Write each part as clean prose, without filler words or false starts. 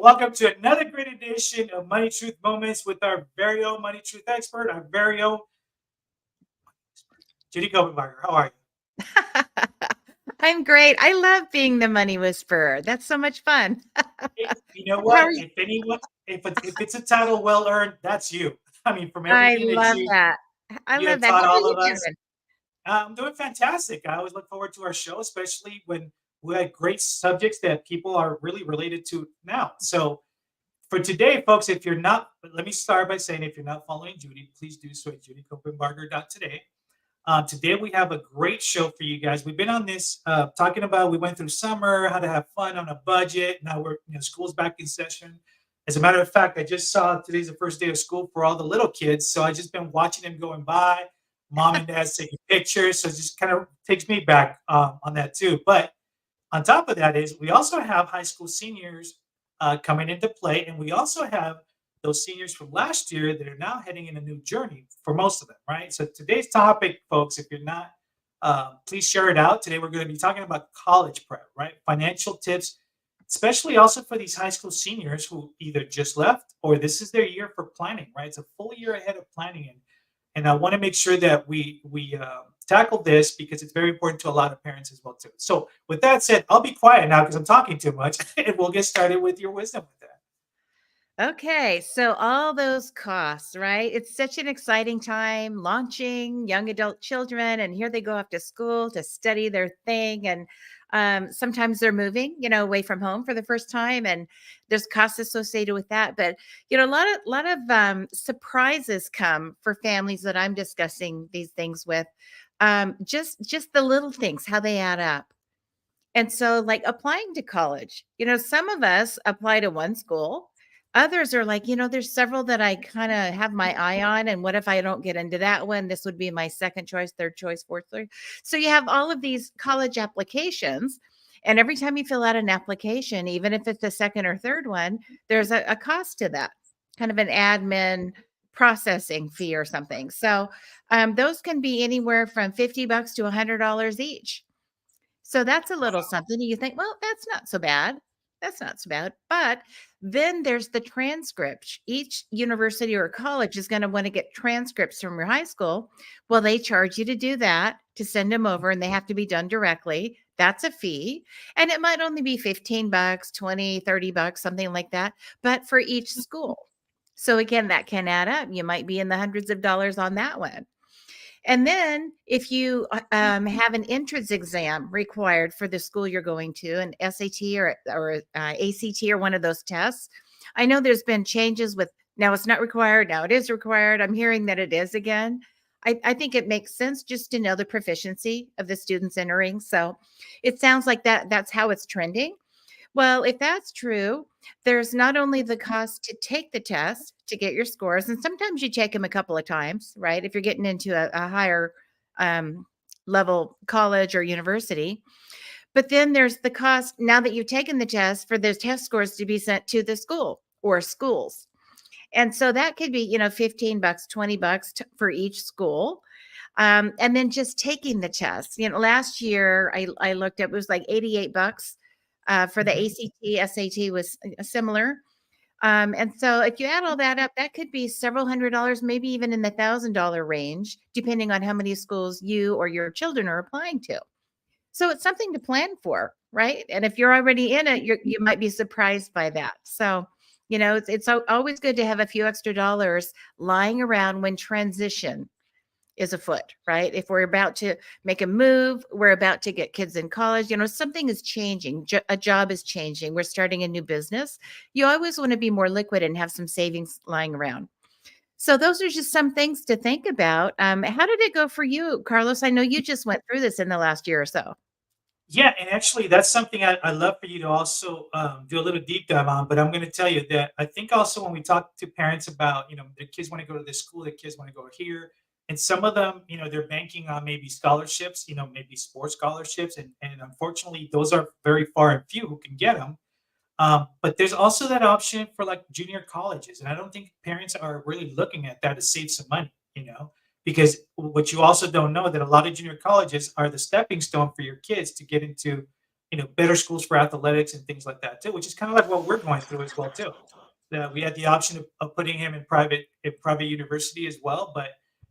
Welcome to another great edition of Money Truth Moments with our very own Money Truth expert, our very own Judy Copenbarger. How are I'm great. I love being the money whisperer. That's so much fun. you? You know How what? are you? If it's a title well earned, that's you. I mean, from I everything that love you that. I you love have that. taught How are all you of us, doing? I'm doing fantastic. I always look forward to our show, especially when we had great subjects that people are really related to now. So for today, folks, if you're not, let me start by saying if you're not following Judy, please do so at judycopenbarger.today. Today we have a great show for you guys. We've been on this talking about we went through summer, how to have fun on a budget. Now we're school's back in session. As a matter of fact, I just saw today's the first day of school for all the little kids, so I just been watching them going by. Mom and dad taking pictures, so it just kind of takes me back on that too. But on top of that is we also have high school seniors coming into play, and we also have those seniors from last year that are now heading in a new journey for most of them, right? So today's topic, folks, if you're not, please share it out. Today we're going to be talking about college prep, right? Financial tips, especially also for these high school seniors who either just left or this is their year for planning, right? It's a full year ahead of planning, and I want to make sure that we tackle this because it's very important to a lot of parents as well too. So with that said, I'll be quiet now because I'm talking too much, and we'll get started with your wisdom with that. Okay, so all those costs, right? It's such an exciting time launching young adult children, and here they go off to school to study their thing. And sometimes they're moving, away from home for the first time, and there's costs associated with that. But a lot of surprises come for families that I'm discussing these things with. Just the little things, how they add up. And so, like applying to college, some of us apply to one school. Others are like, there's several that I kind of have my eye on. And what if I don't get into that one? This would be my second choice, third choice, fourth choice. So you have all of these college applications. And every time you fill out an application, even if it's the second or third one, there's a cost to that, kind of an admin processing fee or something. So those can be anywhere from $50 to $100 each. So that's a little something. You think, well, that's not so bad. That's not so bad. But then there's the transcript. Each university or college is going to want to get transcripts from your high school. Well, they charge you to do that, to send them over, and they have to be done directly. That's a fee. And it might only be $15, 20, $30, something like that, but for each school. So again, that can add up. You might be in the hundreds of dollars on that one. And then if you have an entrance exam required for the school you're going to, an SAT or ACT or one of those tests, I know there's been changes with now it's not required, now it is required. I'm hearing that it is again. I think it makes sense just to know the proficiency of the students entering. So it sounds like that's how it's trending. Well, if that's true, there's not only the cost to take the test to get your scores, and sometimes you take them a couple of times, right? If you're getting into a higher um, level college or university. But then there's the cost now that you've taken the test for those test scores to be sent to the school or schools. And so that could be, $15, $20 for each school. And then just taking the test. Last year I looked at it was like $88 for the Mhm. ACT, SAT was similar. And so if you add all that up, that could be several $100, maybe even in the $1,000 range, depending on how many schools you or your children are applying to. So it's something to plan for, right? And if you're already in it, you might be surprised by that. So, it's always good to have a few extra dollars lying around when transition is afoot, right? If we're about to make a move, we're about to get kids in college, something is changing, a job is changing, we're starting a new business. You always want to be more liquid and have some savings lying around. So those are just some things to think about. How did it go for you, Carlos? I know you just went through this in the last year or so. Yeah, and actually, that's something I love for you to also do a little deep dive on. But I'm going to tell you that I think also when we talk to parents about, their kids want to go to this school, their kids want to go here, and some of them, they're banking on maybe scholarships, maybe sports scholarships, and unfortunately, those are very far and few who can get them. But there's also that option for like junior colleges, and I don't think parents are really looking at that to save some money, because what you also don't know that a lot of junior colleges are the stepping stone for your kids to get into better schools for athletics and things like that too, which is kind of like what we're going through as well too. We had the option of putting him in private university as well, but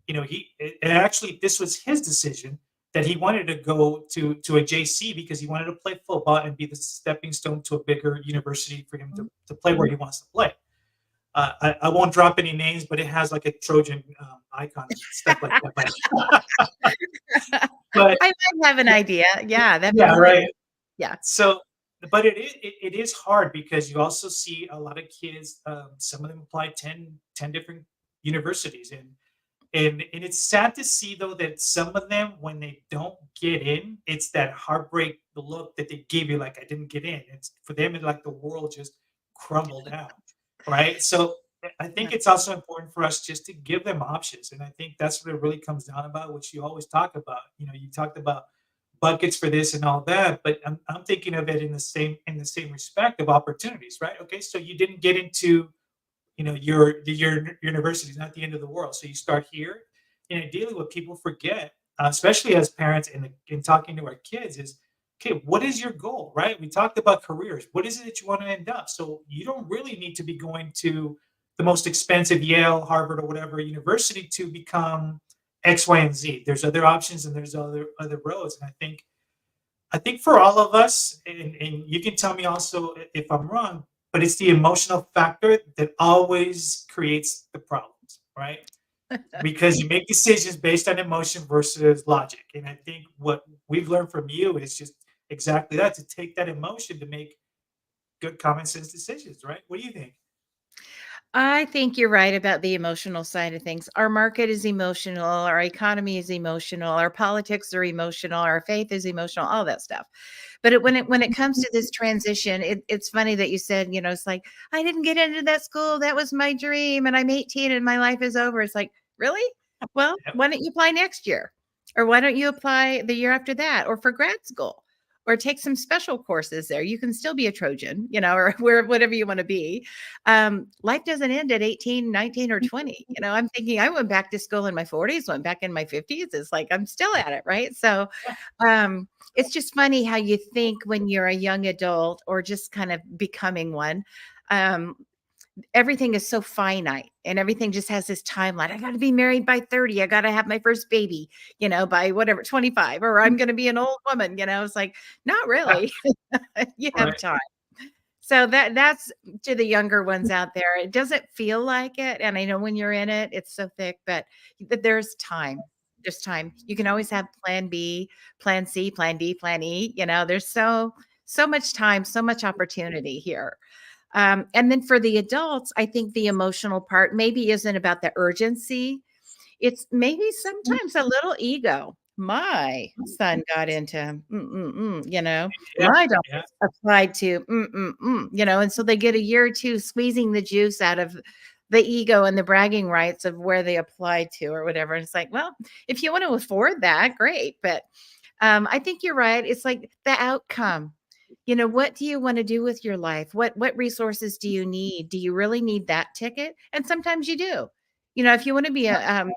and actually this was his decision that he wanted to go to a JC because he wanted to play football and be the stepping stone to a bigger university for him to play where he wants to play. I won't drop any names, but it has like a Trojan icon and stuff like that. But I might have an idea. Yeah, that'd be yeah, hilarious. right. Yeah. So, but it is hard because you also see a lot of kids. Some of them apply 10 different universities, and it's sad to see though that some of them, when they don't get in, it's that heartbreak look that they give you, like I didn't get in. It's for them, it's like the world just crumbled down, right? So I think Yeah. it's also important for us just to give them options, and I think that's what it really comes down about, which you always talk about. You talked about buckets for this and all that, but I'm thinking of it in the same respect of opportunities, right? Okay, so you didn't get into your university is not the end of the world. So you start here, and ideally, what people forget, especially as parents and in talking to our kids, is okay. What is your goal, right? We talked about careers. What is it that you want to end up? So you don't really need to be going to the most expensive Yale, Harvard, or whatever university to become X, Y, and Z. There's other options and there's other roads. And I think for all of us, and you can tell me also if I'm wrong, but it's the emotional factor that always creates the problems, right? Because you make decisions based on emotion versus logic. And I think what we've learned from you is just exactly that, to take that emotion to make good common sense decisions, right? What do you think? I think you're right about the emotional side of things. Our market is emotional, our economy is emotional, our politics are emotional, our faith is emotional, all that stuff. But when it comes to this transition, it's funny that you said, it's like, I didn't get into that school. That was my dream. And I'm 18 and my life is over. It's like, really? Well, Yep. why don't you apply next year? Or why don't you apply the year after that or for grad school? Or take some special courses there. You can still be a Trojan, or where whatever you want to be. Life doesn't end at 18, 19, or 20. I'm thinking I went back to school in my 40s, went back in my 50s. It's like I'm still at it, right? So it's just funny how you think when you're a young adult or just kind of becoming one. Um, Everything is so finite and everything just has this timeline. I got to be married by 30. I got to have my first baby, by whatever, 25, or I'm going to be an old woman. It's like, not really. You have Right. time. So that's to the younger ones out there. It doesn't feel like it. And I know when you're in it, it's so thick, but there's time. There's time. You can always have plan B, plan C, plan D, plan E. There's so much time, so much opportunity here. And then for the adults, I think the emotional part maybe isn't about the urgency. It's maybe sometimes a little ego. My son got into Yeah. my daughter Yeah. applied to and so they get a year or two squeezing the juice out of the ego and the bragging rights of where they applied to or whatever. And it's like, well, if you want to afford that, great. But I think you're right. It's like the outcome. What do you want to do with your life? What resources do you need? Do you really need that ticket? And sometimes you do. If you want to be an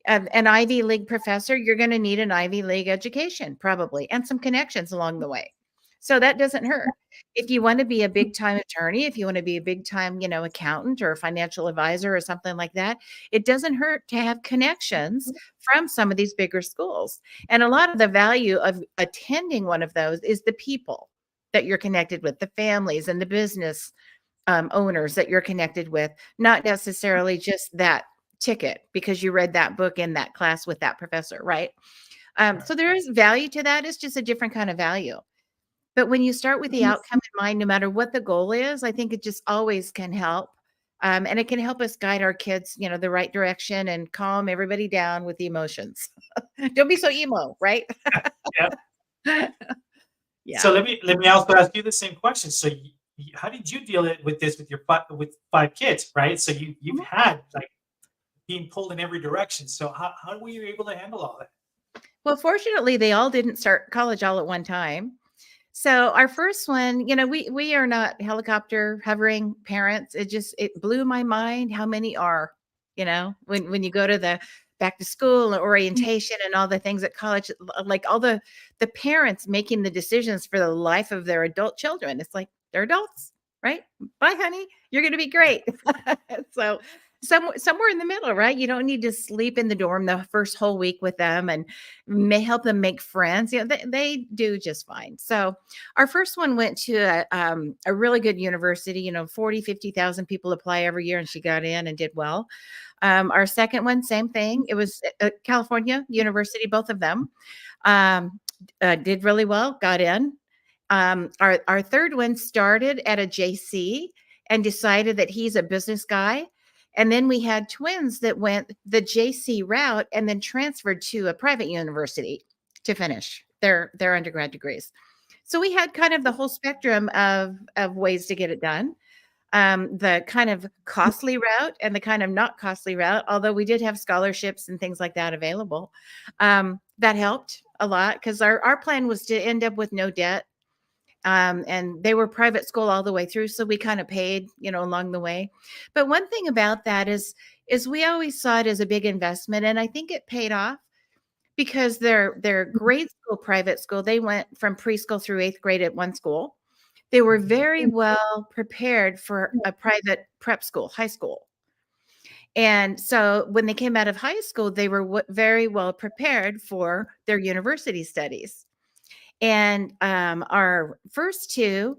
Ivy League professor, you're going to need an Ivy League education, probably, and some connections along the way. So that doesn't hurt. If you want to be a big time attorney, if you want to be a big time, accountant or a financial advisor or something like that, it doesn't hurt to have connections from some of these bigger schools. And a lot of the value of attending one of those is the people that you're connected with, the families and the business owners that you're connected with, not necessarily just that ticket because you read that book in that class with that professor, right? Right. So there is value to that. It's just a different kind of value. But when you start with the outcome in mind, no matter what the goal is, I think it just always can help. And it can help us guide our kids, the right direction and calm everybody down with the emotions. Don't be so emo, right? Yeah. So Yeah. let me also ask you the same question. So how did you deal with this with your with 5 kids, right? So you've had like being pulled in every direction. So how were you able to handle all that? Well, fortunately, they all didn't start college all at one time. So our first one, we are not helicopter hovering parents. It blew my mind how many are, when you go to the back to school and orientation and all the things at college, like all the parents making the decisions for the life of their adult children. It's like they're adults, right? Bye, honey. You're going to be great. So somewhere in the middle, right? You don't need to sleep in the dorm the first whole week with them and may help them make friends. They do just fine. So our first one went to a really good university, 40, 50,000 people apply every year, and she got in and did well. Our second one, same thing. It was California University, both of them. Did really well, got in. Our third one started at a JC and decided that he's a business guy. And then we had twins that went the JC route and then transferred to a private university to finish their undergrad degrees. So we had kind of the whole spectrum of ways to get it done. The kind of costly route and the kind of not costly route, although we did have scholarships and things like that available. That helped a lot because our plan was to end up with no debt. And they were private school all the way through, so we kind of paid, along the way. But one thing about that is we always saw it as a big investment, and I think it paid off because their grade school private school, they went from preschool through 8th grade at one school. They were very well prepared for a private prep school, high school. And so when they came out of high school, they were very well prepared for their university studies. And our first two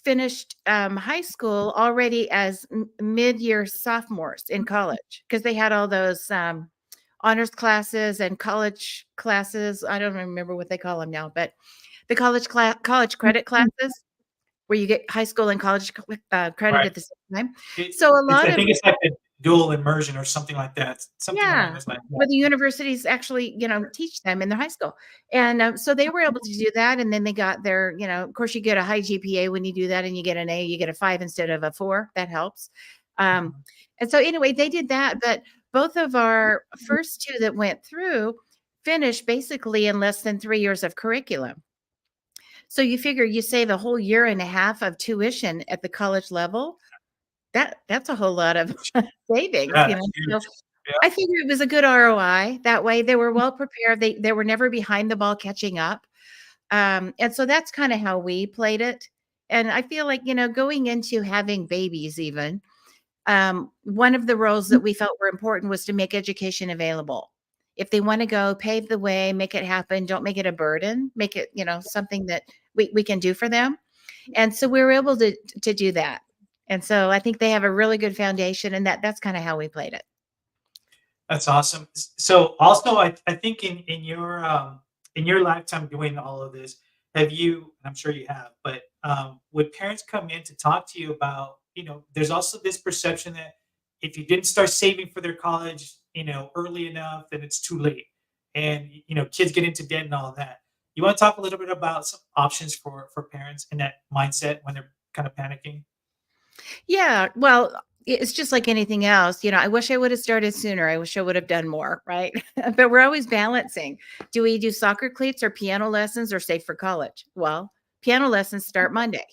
finished high school already as mid-year sophomores in college because they had all those honors classes and college classes. I don't remember what they call them now, but the college credit classes where you get high school and college credit Right. at the same time. So a lot I of think it's like a dual immersion or something like that. Something along yeah, those lines. where the universities actually, teach them in their high school. And so they were able to do that. And then they got their, of course, you get a high GPA when you do that and you get an A, you get a 5 instead of a 4. That helps. And so anyway, they did that. But both of our first two that went through finished basically in less than 3 years of curriculum. So you figure you save a whole year and a half of tuition at the college level. That's a whole lot of savings, Yeah, So huge. Yeah. I figured it was a good ROI. That way they were well prepared. They were never behind the ball catching up. And so that's kind of how we played it. And I feel like, going into having babies even, one of the roles that we felt were important was to make education available. If they want to go, pave the way, make it happen, don't make it a burden, make it, something that we can do for them. And so we were able to do that. And so I think they have a really good foundation, and that's kind of how we played it. That's awesome. So also, I think in your lifetime doing all of this, have you? I'm sure you have, but would parents come in to talk to you about? There's also this perception that if you didn't start saving for their college, early enough, then it's too late, and kids get into debt and all of that. You want to talk a little bit about some options for parents and that mindset when they're kind of panicking? Yeah, well, it's just like anything else. I wish I would have started sooner. I wish I would have done more, right? But we're always balancing. Do we do soccer cleats or piano lessons or save for college? Well, piano lessons start Monday.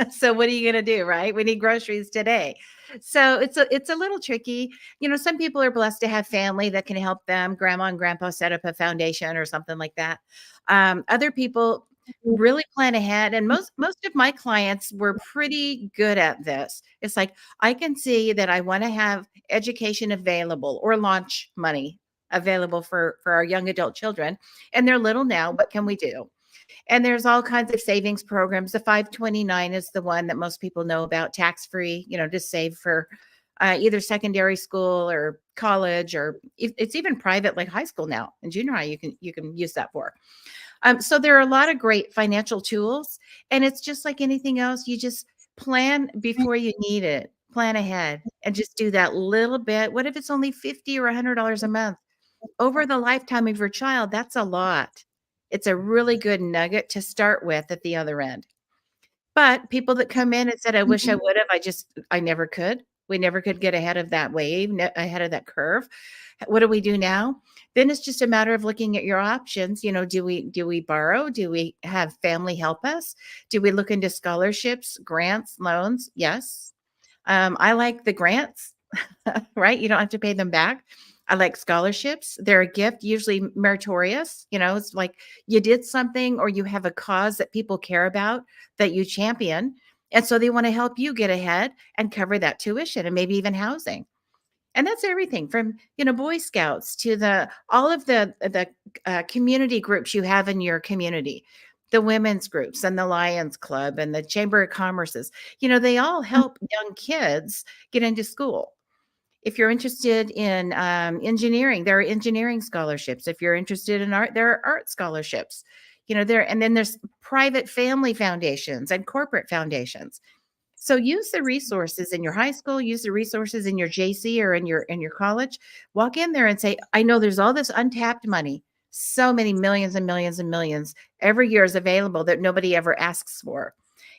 So what are you going to do, right? We need groceries today. So it's a little tricky. Some people are blessed to have family that can help them, grandma and grandpa set up a foundation or something like that. Other people really plan ahead, and most of my clients were pretty good at this. It's like, I can see that I want to have education available or launch money available for our young adult children, and they're little now. What can we do? And there's all kinds of savings programs. The 529 is the one that most people know about, tax free, to save for either secondary school or college, or it's even private, like high school now and junior high. You can use that for. So there are a lot of great financial tools, and it's just like anything else. You just plan before you need it, plan ahead, and just do that little bit. What if it's only $50 or $100 a month? Over the lifetime of your child, that's a lot. It's a really good nugget to start with at the other end. But people that come in and said, I wish I would have, I never could. We never could get ahead of that wave, ahead of that curve. What do we do now? Then it's just a matter of looking at your options. Do we borrow? Do we have family help us? Do we look into scholarships, grants, loans? Yes. I like the grants, right? You don't have to pay them back. I like scholarships. They're a gift, usually meritorious. It's like you did something or you have a cause that people care about that you champion. And so they want to help you get ahead and cover that tuition and maybe even housing. And that's everything from, Boy Scouts to all of the community groups you have in your community, the women's groups and the Lions Club and the Chamber of Commerce's. They all help young kids get into school. If you're interested in engineering, there are engineering scholarships. If you're interested in art, there are art scholarships. And then there's private family foundations and corporate foundations. So use the resources in your high school, use the resources in your JC or in your college. Walk in there and say, I know there's all this untapped money, so many millions and millions and millions every year is available that nobody ever asks for.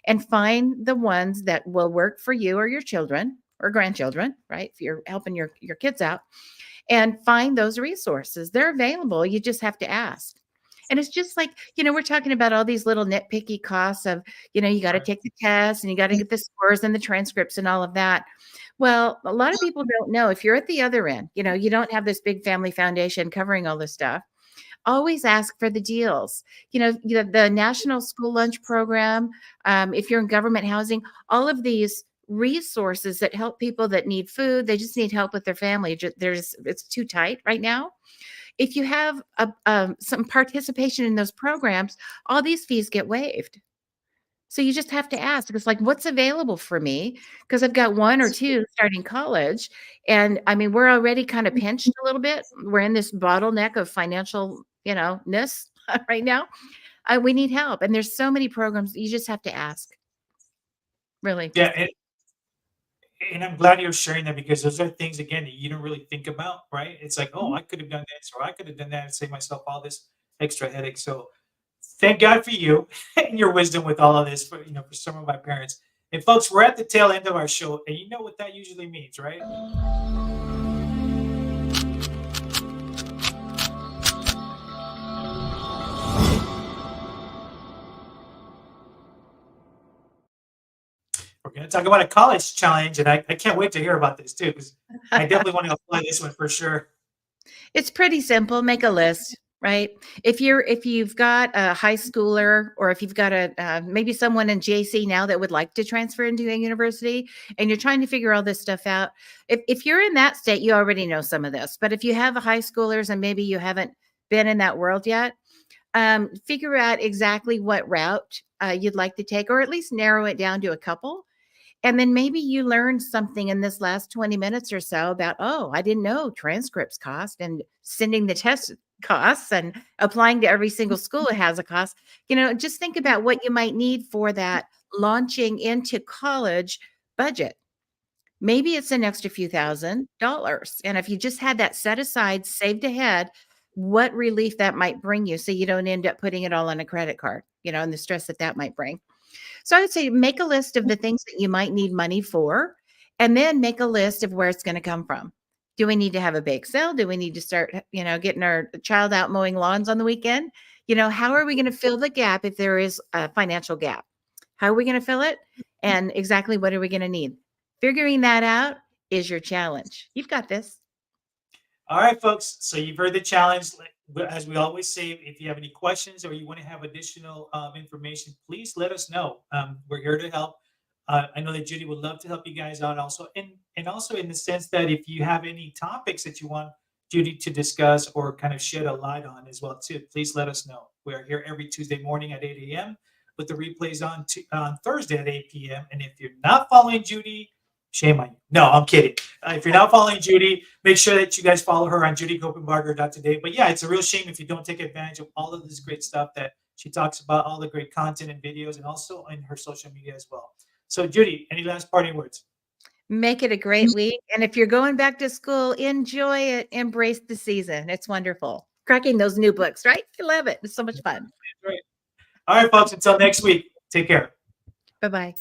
And find the ones that will work for you or your children or grandchildren, right? If you're helping your kids out, and find those resources. They're available. You just have to ask. And it's just like, we're talking about all these little nitpicky costs of, you got to Right. take the test and you got to get the scores and the transcripts and all of that. Well, a lot of people don't know if you're at the other end, you don't have this big family foundation covering all this stuff. Always ask for the deals. The National School Lunch Program, if you're in government housing, all of these resources that help people that need food, they just need help with their family. It's too tight right now. If you have some participation in those programs, all these fees get waived. So you just have to ask. It's like, what's available for me? Because I've got one or two starting college. And I mean, we're already kind of pinched a little bit. We're in this bottleneck of financial, ness right now. We need help. And there's so many programs. You just have to ask. Really, Yeah, just and I'm glad you're sharing that because those are things again that you don't really think about, right? It's like, oh, Mhm. I could have done this or I could have done that and save myself all this extra headache. So thank God for you and your wisdom with all of this for for some of my parents. And folks, we're at the tail end of our show, and you know what that usually means, right? We're going to talk about a college challenge, and I can't wait to hear about this too, because I definitely want to apply this one for sure. It's pretty simple. Make a list, right? If you've got a high schooler, or if you've got a maybe someone in JC now that would like to transfer into a university, and you're trying to figure all this stuff out. If you're in that state, you already know some of this. But if you have a high schoolers and maybe you haven't been in that world yet, figure out exactly what route you'd like to take, or at least narrow it down to a couple. And then maybe you learned something in this last 20 minutes or so about, oh, I didn't know transcripts cost, and sending the test costs, and applying to every single school it has a cost. Just think about what you might need for that launching into college budget. Maybe it's an extra few $1,000s. And if you just had that set aside, saved ahead, what relief that might bring you so you don't end up putting it all on a credit card, and the stress that might bring. So I would say make a list of the things that you might need money for, and then make a list of where it's going to come from. Do we need to have a bake sale? Do we need to start, getting our child out mowing lawns on the weekend? How are we going to fill the gap if there is a financial gap? How are we going to fill it? And exactly what are we going to need? Figuring that out is your challenge. You've got this. All right, folks. So you've heard the challenge. As we always say, if you have any questions or you want to have additional information, please let us know. We're here to help. I know that Judy would love to help you guys out also, and also in the sense that if you have any topics that you want Judy to discuss or kind of shed a light on as well too, please let us know. We are here every Tuesday morning at 8 a.m. with the replays on Thursday at 8 p.m. And if you're not following Judy, shame on you. No, I'm kidding. If you're not following Judy, make sure that you guys follow her on judycopenbarger.today. But yeah, it's a real shame if you don't take advantage of all of this great stuff that she talks about, all the great content and videos, and also in her social media as well. So, Judy, any last parting words? Make it a great week. And if you're going back to school, enjoy it. Embrace the season. It's wonderful. Cracking those new books, right? I love it. It's so much fun. Great. All right, folks, until next week, take care. Bye bye.